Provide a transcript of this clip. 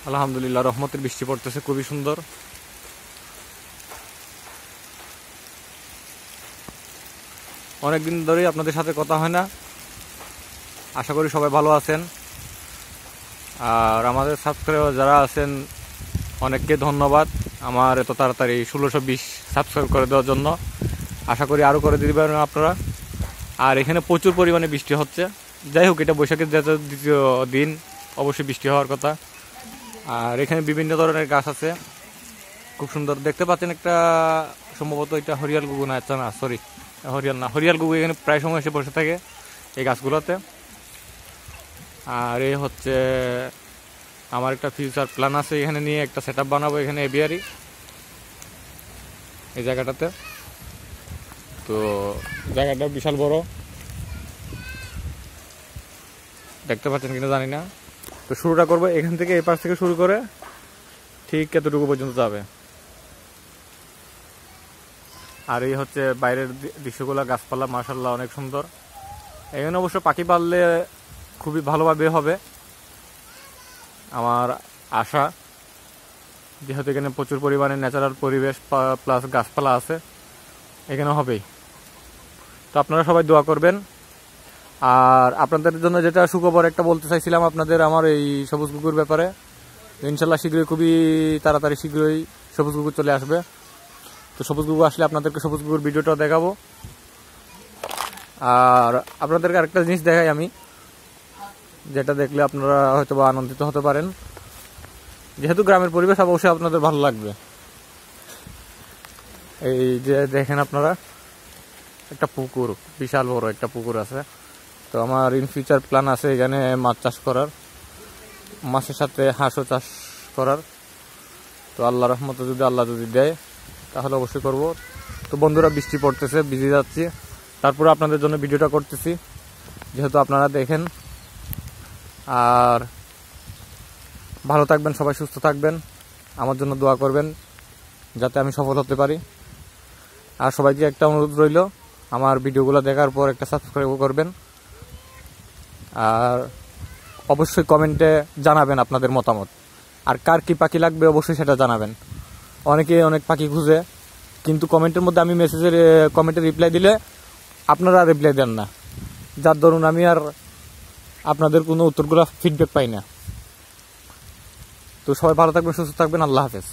আলহামদুলিল্লাহ, রহমতের বৃষ্টি পড়তেছে, খুবই সুন্দর। অনেকদিন ধরেই আপনাদের সাথে কথা হয় না। আশা করি সবাই ভালো আছেন। আর আমাদের সাবস্ক্রাইবার যারা আছেন অনেককে ধন্যবাদ আমার এত তাড়াতাড়ি 1620 সাবস্ক্রাইব করে দেওয়ার জন্য। আশা করি আরও করে দিতে পারেন আপনারা। আর এখানে প্রচুর পরিমাণে বৃষ্টি হচ্ছে। যাই হোক, এটা বৈশাখের দ্বিতীয় দিন, অবশ্যই বৃষ্টি হওয়ার কথা। আর এখানে বিভিন্ন ধরনের গাছ আছে, খুব সুন্দর দেখতে পাচ্ছেন। একটা সম্ভবত এটা হরিয়াল গুগু না, আচ্ছা না সরি হরিয়াল না, হরিয়াল গুগু এখানে প্রায় সময় এসে বসে থাকে এই গাছগুলোতে। আর এই হচ্ছে আমার একটা ফিউচার প্ল্যান আছে, এখানে নিয়ে একটা সেট আপ বানাবো এখানে এভিয়ারি এই জায়গাটাতে। তো জায়গাটা বিশাল বড়, দেখতে পাচ্ছেন কিনা জানি না। তো শুরুটা করবো এখান থেকে, এই পাশ থেকে শুরু করে ঠিক এতটুকু পর্যন্ত যাবে। আর এই হচ্ছে বাইরের দৃশ্যগুলো, গাছপালা মাশাআল্লাহ অনেক সুন্দর। এখানে অবশ্য পাখি পাললে খুবই ভালোভাবে হবে আমার আশা, যেহেতু এখানে প্রচুর পরিমাণে ন্যাচারাল পরিবেশ প্লাস গাছপালা আছে, এখানে হবেই। তো আপনারা সবাই দোয়া করবেন। আর আপনাদের জন্য যেটা সুখবর একটা বলতে চাইছিলাম আপনাদের, আমার এই সবুজ কুকুর ব্যাপারে। ইনশাল্লাহ শীঘ্রই, খুবই তাড়াতাড়ি শীঘ্রই সবুজ কুকুর চলে আসবে। তো সবুজ কুকুর আসলে আপনাদেরকে সবুজ কুকুর ভিডিওটা দেখাবো। আর আপনাদেরকে আরেকটা জিনিস দেখাই আমি, যেটা দেখলে আপনারা হয়তো বা আনন্দিত হতে পারেন। যেহেতু গ্রামের পরিবেশ, অবশ্যই আপনাদের ভালো লাগবে। এই যে দেখেন আপনারা, একটা পুকুর, বিশাল বড় একটা পুকুর আছে। তো আমার ইন ফিউচার প্ল্যান আছে এখানে মাছ চাষ করার, মাছের সাথে হাঁসও চাষ করার। তো আল্লাহ রহমতে আল্লাহ যদি দেয় তাহলে অবশ্যই করব। তো বন্ধুরা, বৃষ্টি পড়তেছে, ভিজে যাচ্ছি, তারপরে আপনাদের জন্য ভিডিওটা করতেছি যেহেতু আপনারা দেখেন। আর ভালো থাকবেন সবাই, সুস্থ থাকবেন, আমার জন্য দোয়া করবেন যাতে আমি সফল হতে পারি। আর সবাইকে একটা অনুরোধ রইল, আমার ভিডিওগুলো দেখার পর একটা সাবস্ক্রাইব করবেন। আর অবশ্যই কমেন্টে জানাবেন আপনাদের মতামত। আর কার কি পাখি লাগবে অবশ্যই সেটা জানাবেন। অনেকে অনেক পাখি খুঁজে, কিন্তু কমেন্টের মধ্যে আমি কমেন্টে রিপ্লাই দিলে আপনারা রিপ্লাই দেন না, যার দরুন আমি আর আপনাদের কোনো উত্তরগুলো ফিডব্যাক পাই না। তো সবাই ভালো থাকবেন, সুস্থ থাকবেন, আল্লাহ হাফেজ।